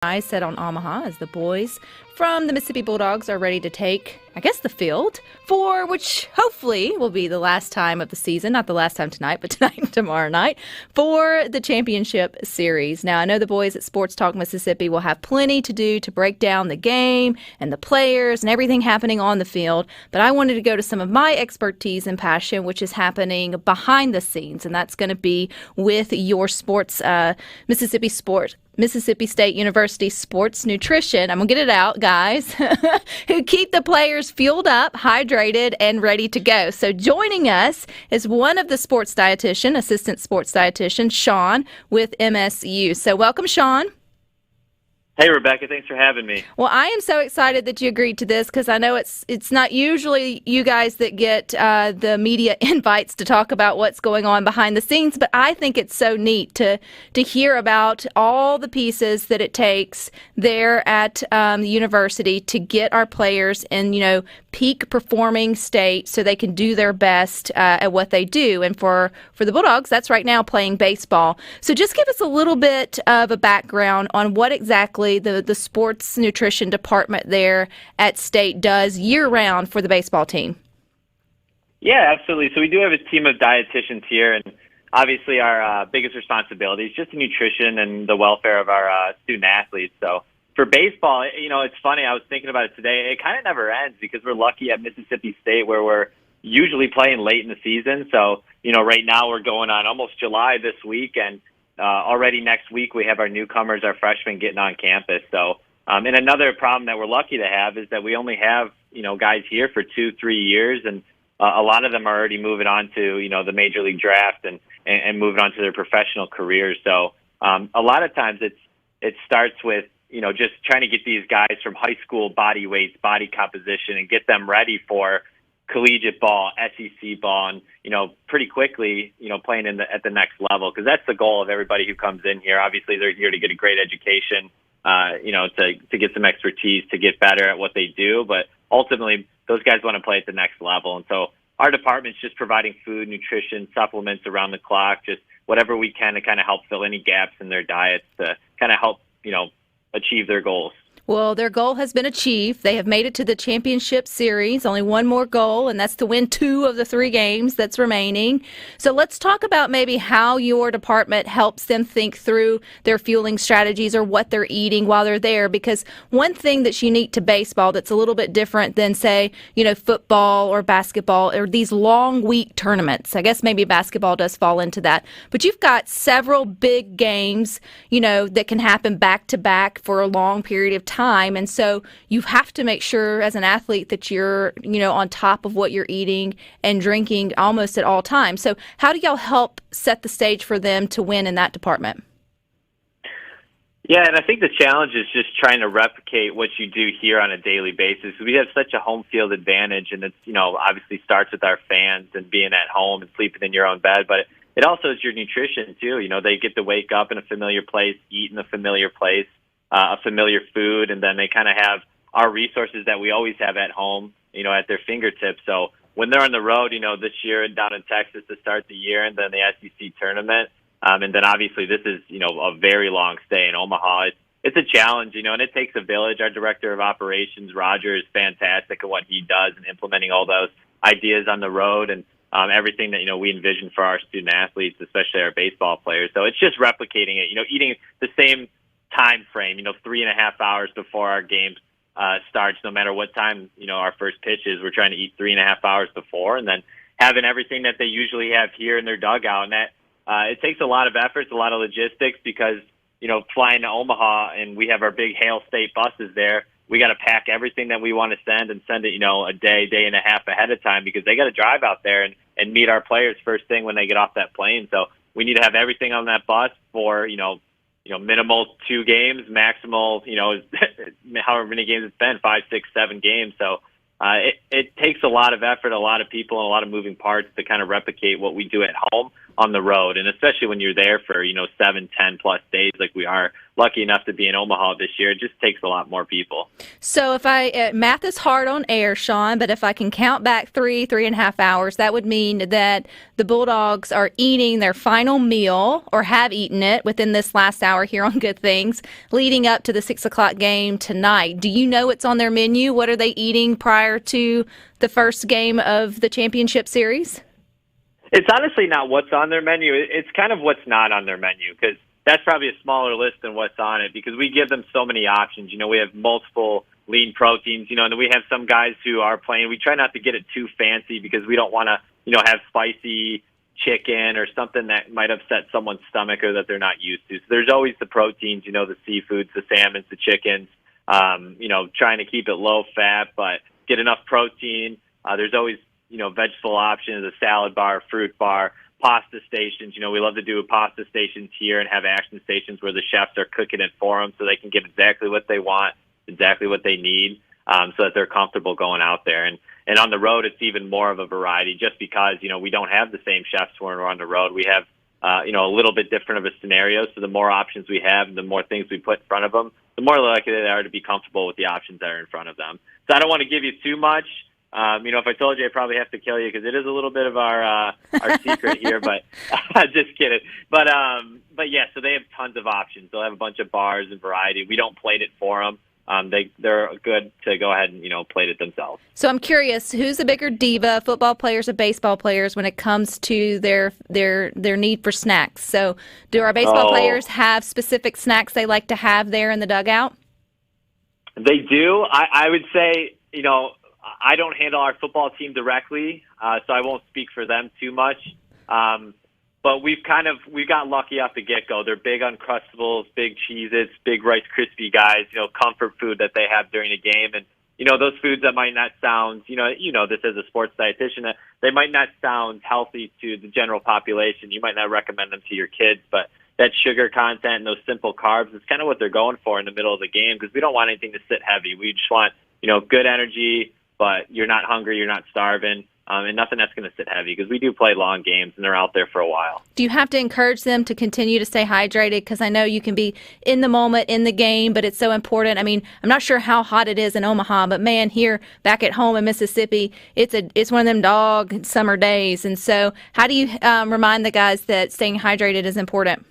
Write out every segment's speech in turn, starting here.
I set on Omaha as the boys from the Mississippi Bulldogs are ready to take, I guess, the field for which hopefully will be the last time of the season, not the last time tonight, but tonight and tomorrow night for the championship series. Now, I know the boys at Sports Talk Mississippi will have plenty to do to break down the game and the players and everything happening on the field, but I wanted to go to some of my expertise and passion, which is happening behind the scenes, and that's going to be with your Mississippi State University sports nutrition. I'm going to get it out, guys, who keep the players fueled up, hydrated, and ready to go. So joining us is one of the assistant sports dietitian, Sean, with MSU. So welcome, Sean. Hey, Rebecca. Thanks for having me. Well, I am so excited that you agreed to this because I know it's not usually you guys that get the media invites to talk about what's going on behind the scenes, but I think it's so neat to hear about all the pieces that it takes there at the university to get our players in, peak performing state so they can do their best at what they do. And for the Bulldogs, that's right now playing baseball. So just give us a little bit of a background on what exactly the sports nutrition department there at State does year-round for the baseball team. Yeah, absolutely. So we do have a team of dietitians here, and obviously our biggest responsibility is just the nutrition and the welfare of our student athletes. So for baseball, it's funny, I was thinking about it today. It kind of never ends because we're lucky at Mississippi State where we're usually playing late in the season. So, right now we're going on almost July this week, and already next week we have our newcomers, our freshmen, getting on campus. So, and another problem that we're lucky to have is that we only have, guys here for 2-3 years, and a lot of them are already moving on to, the major league draft and moving on to their professional careers. So, a lot of times it starts with, just trying to get these guys from high school body weights, body composition, and get them ready for collegiate ball, SEC ball, and, pretty quickly, playing at the next level, because that's the goal of everybody who comes in here. Obviously, they're here to get a great education, to get some expertise, to get better at what they do, but ultimately, those guys want to play at the next level. And so our department's just providing food, nutrition, supplements around the clock, just whatever we can to kind of help fill any gaps in their diets to kind of help, achieve their goals. Well, their goal has been achieved. They have made it to the championship series. Only one more goal, and that's to win 2 of the 3 games that's remaining. So let's talk about maybe how your department helps them think through their fueling strategies or what they're eating while they're there. Because one thing that's unique to baseball that's a little bit different than, say, football or basketball or these long week tournaments. I guess maybe basketball does fall into that. But you've got several big games, that can happen back to back for a long period of time. And so you have to make sure as an athlete that you're, on top of what you're eating and drinking almost at all times. So how do y'all help set the stage for them to win in that department? Yeah, and I think the challenge is just trying to replicate what you do here on a daily basis. We have such a home field advantage, and it's, obviously starts with our fans and being at home and sleeping in your own bed, but it also is your nutrition too. They get to wake up in a familiar place, eat in a familiar place, a familiar food, and then they kind of have our resources that we always have at home, at their fingertips. So when they're on the road, this year down in Texas to start the year, and then the SEC tournament, and then obviously this is, a very long stay in Omaha. It's a challenge, and it takes a village. Our director of operations, Roger, is fantastic at what he does and implementing all those ideas on the road and everything that, we envision for our student athletes, especially our baseball players. So it's just replicating it, eating the same time frame, 3.5 hours before our game starts, no matter what time, our first pitch is. We're trying to eat 3.5 hours before, and then having everything that they usually have here in their dugout. And that it takes a lot of efforts, a lot of logistics, because, flying to Omaha and we have our big Hail State buses there, we got to pack everything that we want to send and send it, a day and a half ahead of time, because they got to drive out there and meet our players first thing when they get off that plane. So we need to have everything on that bus for, minimal 2 games, maximal, however many games it's been, 5, 6, 7 games. So it takes a lot of effort, a lot of people, and a lot of moving parts to kind of replicate what we do at home. on the road, and especially when you're there for 7, 10 plus days, like we are lucky enough to be in Omaha this year. It just takes a lot more people. So if math is hard on air, Sean, but if I can count back 3.5 hours, that would mean that the Bulldogs are eating their final meal or have eaten it within this last hour here on Good Things, leading up to the 6 o'clock game tonight. Do you know what's on their menu? What are they eating prior to the first game of the championship series? It's honestly not what's on their menu. It's kind of what's not on their menu, because that's probably a smaller list than what's on it, because we give them so many options. We have multiple lean proteins, and then we have some guys who are playing. We try not to get it too fancy because we don't want to, have spicy chicken or something that might upset someone's stomach or that they're not used to. So there's always the proteins, the seafoods, the salmons, the chickens, trying to keep it low fat, but get enough protein. There's always vegetable options, a salad bar, fruit bar, pasta stations. We love to do pasta stations here and have action stations where the chefs are cooking it for them so they can get exactly what they want, exactly what they need, so that they're comfortable going out there. And on the road, it's even more of a variety just because, we don't have the same chefs when we're on the road. We have, a little bit different of a scenario. So the more options we have, the more things we put in front of them, the more likely they are to be comfortable with the options that are in front of them. So I don't want to give you too much. If I told you, I'd probably have to kill you because it is a little bit of our secret here, but just kidding. But yeah, so they have tons of options. They'll have a bunch of bars and variety. We don't plate it for them. They're good to go ahead and, plate it themselves. So I'm curious, who's a bigger diva, football players or baseball players, when it comes to their need for snacks? So do our baseball players have specific snacks they like to have there in the dugout? They do. I would say, I don't handle our football team directly, so I won't speak for them too much. But we got lucky off the get-go. They're big Uncrustables, big Cheez-Its, big Rice Krispie guys, comfort food that they have during a game. And, those foods that might not sound, this as a sports dietitian, they might not sound healthy to the general population. You might not recommend them to your kids, but that sugar content and those simple carbs is kind of what they're going for in the middle of the game, because we don't want anything to sit heavy. We just want, good energy, but you're not hungry, you're not starving, and nothing that's going to sit heavy, because we do play long games and they're out there for a while. Do you have to encourage them to continue to stay hydrated? Because I know you can be in the moment, in the game, but it's so important. I mean, I'm not sure how hot it is in Omaha, but man, here back at home in Mississippi, it's one of them dog summer days. And so how do you remind the guys that staying hydrated is important?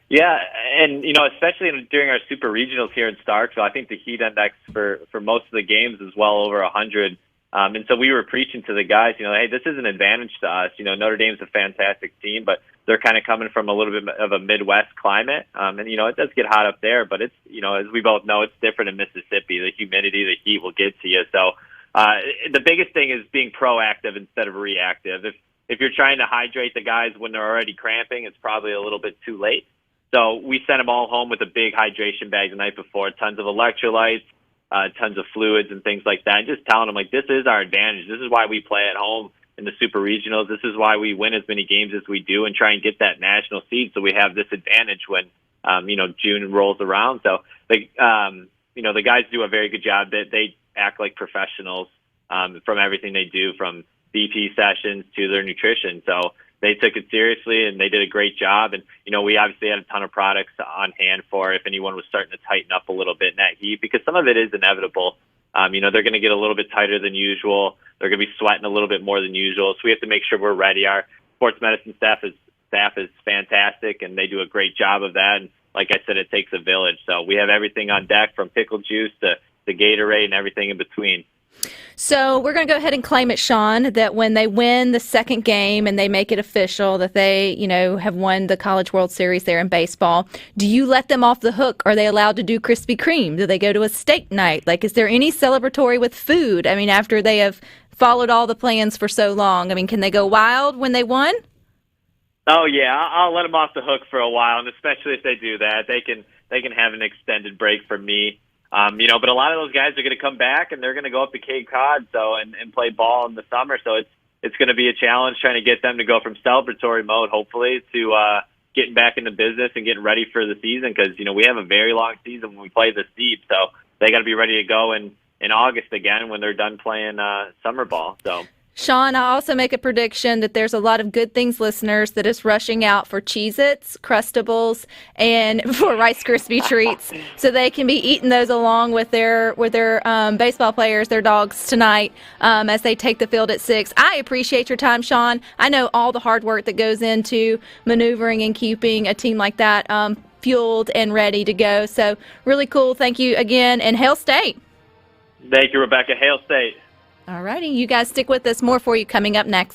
Yeah, and, especially during our super regionals here in Starkville, I think the heat index for most of the games is well over 100. And so we were preaching to the guys, hey, this is an advantage to us. Notre Dame's a fantastic team, but they're kind of coming from a little bit of a Midwest climate. And, it does get hot up there, but it's, as we both know, it's different in Mississippi. The humidity, the heat will get to you. So the biggest thing is being proactive instead of reactive. If you're trying to hydrate the guys when they're already cramping, it's probably a little bit too late. So we sent them all home with a big hydration bag the night before, tons of electrolytes, tons of fluids and things like that, and just telling them, this is our advantage. This is why we play at home in the super regionals. This is why we win as many games as we do and try and get that national seed, so we have this advantage when, June rolls around. So, the guys do a very good job. They act like professionals from everything they do, from BP sessions to their nutrition. So they took it seriously, and they did a great job. And, we obviously had a ton of products on hand for if anyone was starting to tighten up a little bit in that heat, because some of it is inevitable. They're going to get a little bit tighter than usual. They're going to be sweating a little bit more than usual. So we have to make sure we're ready. Our sports medicine staff is fantastic, and they do a great job of that. And like I said, it takes a village. So we have everything on deck, from pickle juice to Gatorade and everything in between. So we're going to go ahead and claim it, Sean, that when they win the second game and they make it official that they, have won the College World Series there in baseball, do you let them off the hook? Are they allowed to do Krispy Kreme? Do they go to a steak night? Is there any celebratory with food? I mean, after they have followed all the plans for so long, can they go wild when they won? Oh, yeah. I'll let them off the hook for a while, and especially if they do that, they can have an extended break from me. But a lot of those guys are going to come back, and they're going to go up to Cape Cod and play ball in the summer. So it's going to be a challenge trying to get them to go from celebratory mode, hopefully, to getting back in the business and getting ready for the season, because we have a very long season when we play this deep. So they got to be ready to go in August again when they're done playing summer ball. So Sean, I also make a prediction that there's a lot of Good Things listeners that is rushing out for Cheez-Its, Crustables, and for Rice Krispie treats, so they can be eating those along with their baseball players, their dogs tonight, as they take the field at 6. I appreciate your time, Sean. I know all the hard work that goes into maneuvering and keeping a team like that fueled and ready to go. So really cool. Thank you again, and Hail State. Thank you, Rebecca. Hail State. All righty, you guys stick with us. More for you coming up next.